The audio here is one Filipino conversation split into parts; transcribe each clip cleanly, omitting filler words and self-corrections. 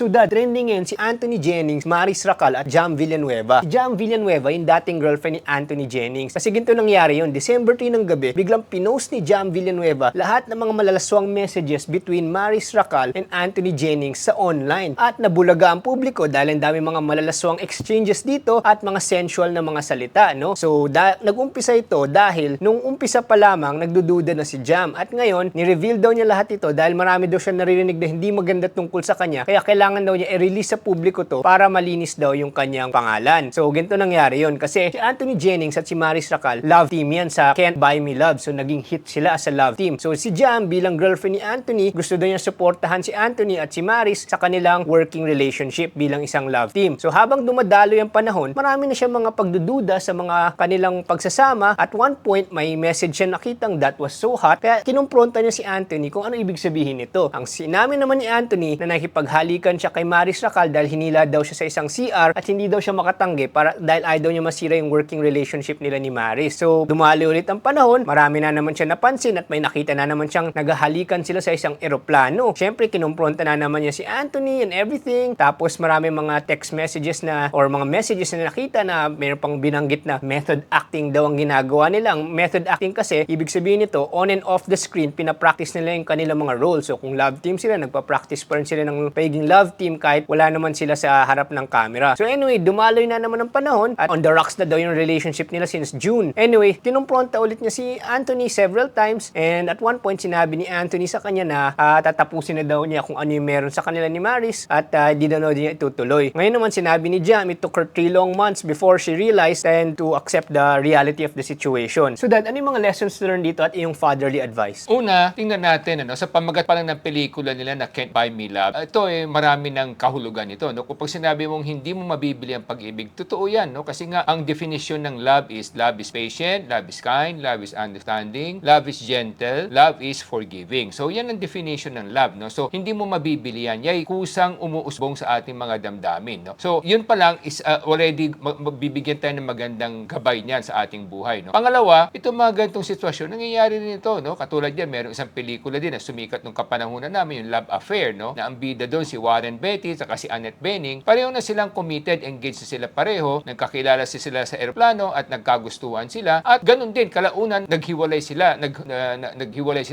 So trending ngayon si Anthony Jennings, Maris Racal at Jam Villanueva. Si Jam Villanueva yung dating girlfriend ni Anthony Jennings. Kasi ganito nangyari yun, December 3 ng gabi, biglang pinost ni Jam Villanueva lahat ng mga malalaswang messages between Maris Racal and Anthony Jennings sa online. At nabulaga ang publiko dahil ang dami mga malalaswang exchanges dito at mga sensual na mga salita, no? So nag-umpisa ito dahil nung umpisa pa lamang nagdududa na si Jam at ngayon ni-reveal daw niya lahat ito dahil marami daw siya naririnig na hindi maganda tungkol sa kanya. Kaya kailangan daw niya i-release sa publiko to para malinis daw yung kanyang pangalan. So, ganito nangyari yun. Kasi si Anthony Jennings at si Maris Racal, love team yan sa Can't Buy Me Love. So, naging hit sila as a love team. So, si Jam bilang girlfriend ni Anthony, gusto daw niya suportahan si Anthony at si Maris sa kanilang working relationship bilang isang love team. So, habang dumadalo yung panahon, marami na siya mga pagdududa sa mga kanilang pagsasama. At one point, may message siya nakitang that was so hot. Kaya kinumpronta niya si Anthony kung ano ibig sabihin nito. Ang sinabi naman ni Anthony na nakipaghalikan siya kay Maris Racal dahil hinila daw siya sa isang CR at hindi daw siya makatanggi dahil ayaw daw niya masira yung working relationship nila ni Maris. So, dumali ulit ang panahon, marami na naman siya napansin at may nakita na naman siyang naghahalikan sila sa isang eroplano. Siyempre, kinumpronta na naman niya si Anthony and everything. Tapos, marami mga text messages na or mga messages na nakita na mayroon pang binanggit na method acting daw ang ginagawa nila. Ang method acting kasi, ibig sabihin nito, on and off the screen, pinapractice nila yung kanilang mga roles. So, kung love team sila, nagpa-practice pa rin sila ng pagiging love team kahit wala naman sila sa harap ng camera. So anyway, dumaloy na naman ang panahon at on the rocks na daw yung relationship nila since June. Anyway, kinumpronta ulit niya si Anthony several times and at one point sinabi ni Anthony sa kanya na tatapusin na daw niya kung ano yung meron sa kanila ni Maris at di daw niya itutuloy. Ngayon naman sinabi ni Jam, it took her 3 long months before she realized and to accept the reality of the situation. So ano yung mga lessons learned dito at yung fatherly advice? Una, tingnan natin sa pamagat pa lang ng pelikula nila na Can't Buy Me Love. Ito marami ng kahulugan ito, no? Kapag sinabi mong hindi mo mabibili ang pag-ibig, totoo yan, no? Kasi nga ang definition ng love is patient, love is kind, love is understanding, love is gentle, love is forgiving. So yan ang definition ng love, no? So hindi mo mabibili yan. Yay, kusang umuusbong sa ating mga damdamin, no? So yun pa lang is already bibigyan tayo ng magandang gabay niyan sa ating buhay, no? Pangalawa, ito mga ganitong sitwasyon nangyayari rin ito, no? Katulad yan, merong isang pelikula din na sumikat nung kapanahunan namin, yung Love Affair, no? Na ang bida doon si Warren Beatty at si Annette Bening, pareho na silang committed, engaged na sila pareho, nagkakilala sila sa eroplano at nagkagustuhan sila at ganun din, kalaunan naghiwalay sila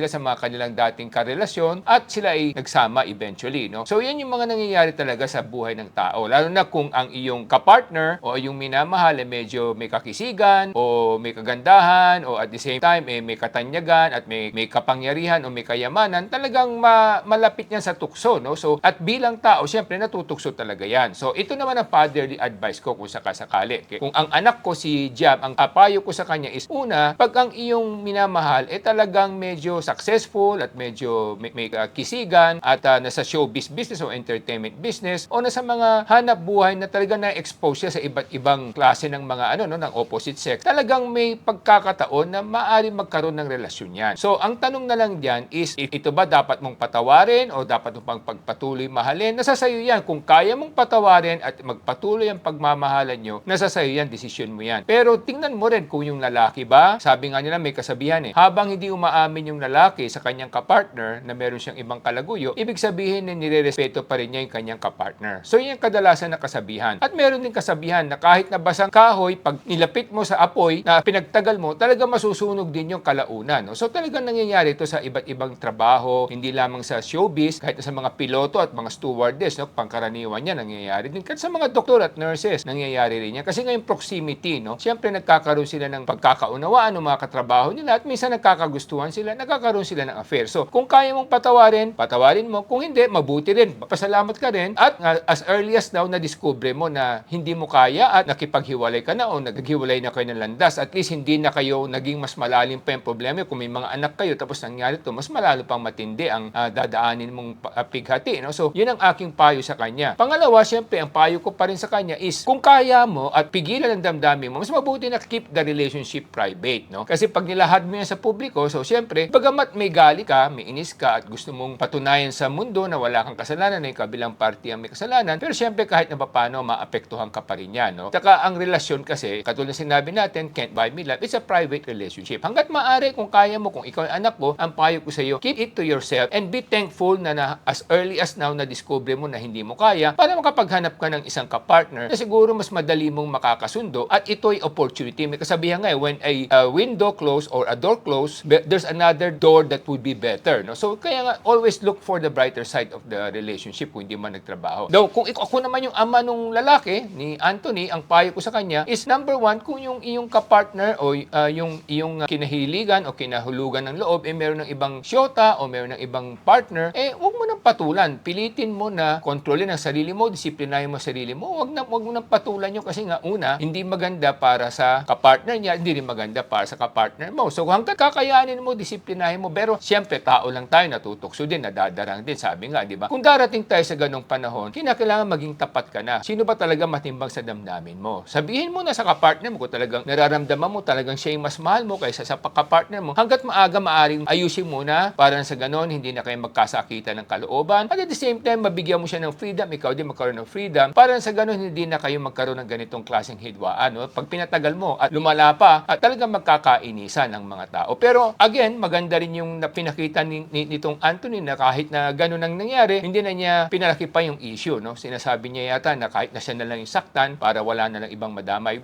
sa mga kanilang dating karelasyon at sila ay nagsama eventually, no? So yan yung mga nangyayari talaga sa buhay ng tao, lalo na kung ang iyong kapartner o yung minamahal ay medyo may kakisigan o may kagandahan o at the same time may katanyagan at may kapangyarihan o may kayamanan, talagang malapit niyan sa tukso, no? So at bilang tao, syempre natutukso talaga yan. So ito naman ang fatherly advice ko kung sakasakali. Kung ang anak ko si Jam, ang payo ko sa kanya is, una, pag ang iyong minamahal talagang medyo successful at medyo may kisigan at nasa showbiz business o entertainment business o nasa mga hanap buhay na talagang na-expose siya sa iba't ibang klase ng mga ng opposite sex, talagang may pagkakataon na maaari magkaroon ng relasyon yan. So ang tanong na lang diyan is, ito ba dapat mong patawarin o dapat mong pagpatuloy mahalin? Nasa sayo yan. Kung kaya mong patawarin at magpatuloy ang pagmamahalan nyo, nasa sayo yan, desisyon mo yan. Pero tingnan mo rin kung yung lalaki ba, sabi nga nila may kasabihan habang hindi umaamin yung lalaki sa kanyang kapartner na meron siyang ibang kalaguyo, ibig sabihin na nirerespeto pa rin niya yung kanyang kapartner. So yan kadalasan na kasabihan. At meron din kasabihan na kahit na basang kahoy, pag nilapit mo sa apoy na pinagtagal mo, talaga masusunog din yung kalaunan, no? So talagang nangyayari ito sa iba't ibang trabaho, hindi lamang sa showbiz, kahit sa mga piloto at mga stewardess, no? Pangkaraniwan yan, nangyayari din. Kahit sa mga doktor at nurses, nangyayari rin yan. Kasi ngayon proximity, no? Siyempre nagkakaroon sila ng pagkakaunawaan ng mga katrabaho nila at minsan nagkakagustuhan sila, nagkakaroon sila ng affair. So kung kaya mong patawarin mo. Kung hindi, mabuti rin. Pasalamat ka rin. At as early as now, na-discover mo na hindi mo kaya at nakipaghiwalay ka na o naghiwalay na kayo ng landas. At least hindi na kayo naging mas malalim pa yung problema. Kung may mga anak kayo tapos nangyari to, mas malalo pang matindi ang dadaanin mong pighati, no? So yun ang aking payo sa kanya. Pangalawa, syempre, ang payo ko pa rin sa kanya is, kung kaya mo at pigilan ang damdamin mo, mas mabuti na keep the relationship private, no? Kasi pag nilahad mo yan sa publiko, so syempre, bagamat may gali ka, may inis ka, at gusto mong patunayan sa mundo na wala kang kasalanan, na yung kabilang party ang may kasalanan, pero syempre kahit na paano, maapektuhan ka pa rin yan, no? Saka ang relasyon kasi, katulad na sinabi natin, Can't Buy Me Love, it's a private relationship. Hanggat maaari, kung kaya mo, kung ikaw ang anak ko, ang payo ko sa iyo, keep it to yourself and be thankful na as early as now na-discover madiscover mo na hindi mo kaya para makapaghanap ka ng isang kapartner na siguro mas madali mong makakasundo at ito'y opportunity. May kasabihan nga when a window close or a door close, there's another door that would be better. No? So kaya nga, always look for the brighter side of the relationship kung hindi man nagtrabaho. Though, kung ako naman yung ama nung lalaki, ni Anthony, ang payo ko sa kanya is number one, kung yung iyong kapartner o yung iyong kinahiligan o kinahulugan ng loob, meron ng ibang syota o meron ng ibang partner, huwag mo nang patulan. Pilitin mo na kontrolin ang sarili mo, disiplinahin mo sarili mo. Huwag mo nang patulan yun kasi nga, una, hindi maganda para sa kapartner niya, hindi rin maganda para sa kapartner mo. So hanggang kakayanin mo, disiplinahin mo. Pero siyempre, tao lang tayo, natutokso din, nadadarang din. Sabi nga, di ba? Kung darating tayo sa ganong panahon, kinakailangan maging tapat ka na. Sino ba talaga matimbang sa damdamin mo? Sabihin mo na sa kapartner mo kung talagang nararamdaman mo, talagang siya yung mas mahal mo kaysa sa kapartner mo. Hanggat maaga, maaring ayusin mo na para sa ganon, hindi na kayo magkasakitan ng kalooban. At at the same time, mabigyan mo siya ng freedom, ikaw din magkaroon ng freedom. Para sa ganon, hindi na kayo magkaroon ng ganitong klaseng hidwaan. No? Pag pinatagal mo at lumala pa, at talagang magkakainisan ng mga tao. Pero again, maganda rin yung pinakita nitong Anthony na kahit na ganon ang nangyari, hindi na niya pinalaki pa yung issue. No? Sinasabi niya yata na kahit na siya na lang yung saktan para wala na lang ibang madamay.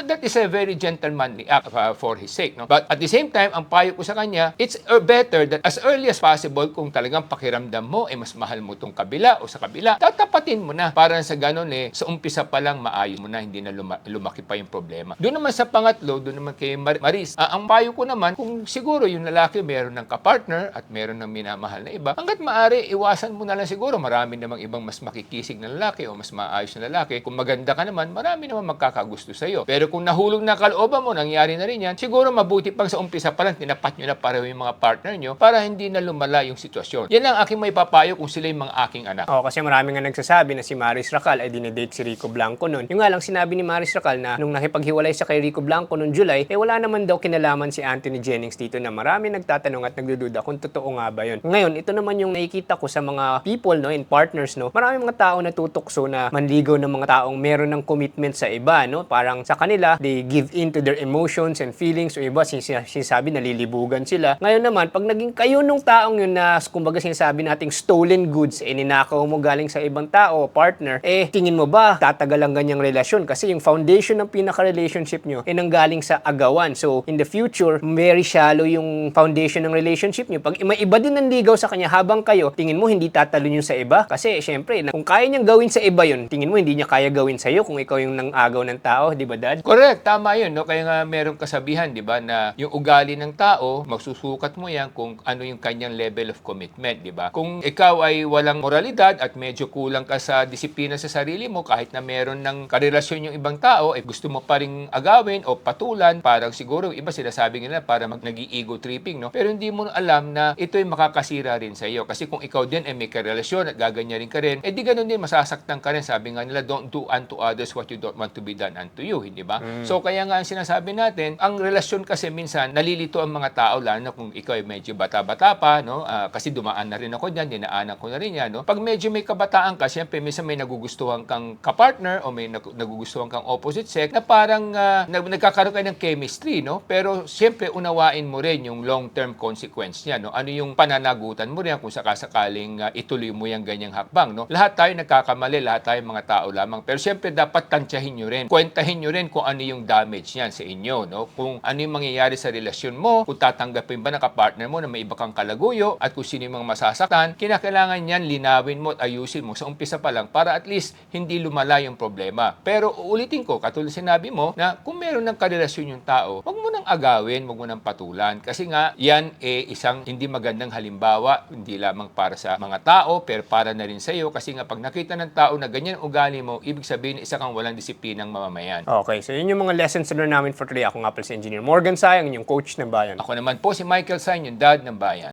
That is a very gentlemanly act for his sake. No? But at the same time, ang payo ko sa kanya, it's better that as early as possible, kung talagang pakiramdam mo, mas mahal mo tong kabila o sa kabila, tatapatin mo na. Para sa ganon, sa umpisa pa lang, maayos mo na, hindi na lumaki pa yung problema. Doon naman sa pangatlo, doon naman kay Maris, ang payo ko naman, kung siguro yung lalaki meron ng kapartner at meron ng minamahal na iba, hanggat maaari, iwasan mo na lang siguro. Marami namang ibang mas makikisig na lalaki o mas maayos na lalaki. Kung maganda ka naman, marami naman magkakagusto sa'yo. Pero kung nahulog na kalooban mo, nangyari na rin yan, siguro mabuti pang sa umpisa pa lang, tinapat nyo na pareho yung mga partner nyo para hindi na lumala yung sitwasyon. Yan ang aking may papayo kung sila yung mga aking anak. Oo, kasi marami nga nagsasabi na si Maris Racal ay dinedate si Rico Blanco nun. Yung nga lang sinabi ni Maris Racal na nung nakipaghiwalay siya kay Rico Blanco noong July, wala naman daw kinalaman si Anthony Jennings dito na marami nagtatanong at nagdududa kung totoo nga ba yun. Ngayon, ito naman yung nakikita ko sa mga people, no, in partners, no. Marami mga tao na tutukso na manligaw ng mga taong meron ng commitment sa iba, no. Parang sa kanila, they give in to their emotions and feelings o iba, sinasabi nalilibugan sila. Ngayon naman, pag naging kayo nung taong yun na, kumbaga sinasabi nating stolen goods, ninakaw mo galing sa ibang tao, partner, tingin mo ba tatagal ang ganyang relasyon? Kasi yung foundation ng pinaka-relationship nyo nanggaling sa agawan. So, in the future, very shallow yung foundation ng relationship nyo. Pag may iba din nanligaw sa kanya habang kayo, tingin mo hindi tatalon yun sa iba? Kasi, syempre, kung kaya niyang gawin sa iba yun, tingin mo hindi niya kaya gawin sa'yo kung ikaw yung nang-agaw ng tao, di ba, Dad? Correct, tama yun. No? Kaya nga merong kasabihan, di ba, na yung ugali ng tao, magsusukat mo yan kung ano yung kanyang level of commitment, di ba? Kung ikaw ay walang moralidad at medyo kulang ka sa disiplina sa sarili mo, kahit na meron ng karelasyon yung ibang tao, gusto mo pa ring agawin o patulan, parang siguro iba sinasabi nila para nag-ego tripping, no? Pero hindi mo alam na ito'y makakasira rin sa iyo. Kasi kung ikaw din ay may karelasyon at gaganyarin ka rin, di ganun din, masasaktan ka rin. Sabi nga nila, don't do unto others what you don't want to be done unto you, hindi ba? So kaya nga ang sinasabi natin, ang relasyon kasi minsan nalilito ang mga tao, lalo na kung ikaw ay medyo bata-bata pa, no? Kasi dumaan na rin ako diyan, dinaanan ko na rin yan, no? Pag medyo may kabataan ka, syempre minsan may nagugustuhan kang kapartner o may nagugustuhan kang opposite sex na parang nagkakaroon kayo ng chemistry, no? Pero syempre unawain mo rin yung long-term consequence niya, no? Ano yung pananagutan mo rin kung sakasakaling ituloy mo yung ganyang hakbang, no? Lahat tayo nagkakamali, lahat tayo mga tao lamang. Pero syempre dapat tansyahin nyo rin. Kwentahin nyo rin kung ano yung damage niyan sa inyo, no? Kung ano yung mangyayari sa relasyon mo, kung tatanggapin ba ng kapartner mo na may iba kang kalaguyo at kung sino yung mga masasaktan, kinakailangan yan linawin mo at ayusin mo sa umpisa pa lang para at least hindi lumala yung problema. Pero uulitin ko, katulad sinabi mo, na kung meron ng karelasyon yung tao, wag mo nang agawin, wag mo nang patulan. Kasi nga, yan isang hindi magandang halimbawa, hindi lamang para sa mga tao, pero para na rin sa iyo. Kasi nga, pag nakita ng tao na ganyan ang ugali mo, ibig sabihin, isa kang walang disiplinang mamamayan. Okay, so yun yung mga lessons na learn namin for today. Ako nga pala si Engineer Morgan Sayang, yung coach ng bayan. Ako naman po si Michael Sain, yung dad ng bayan.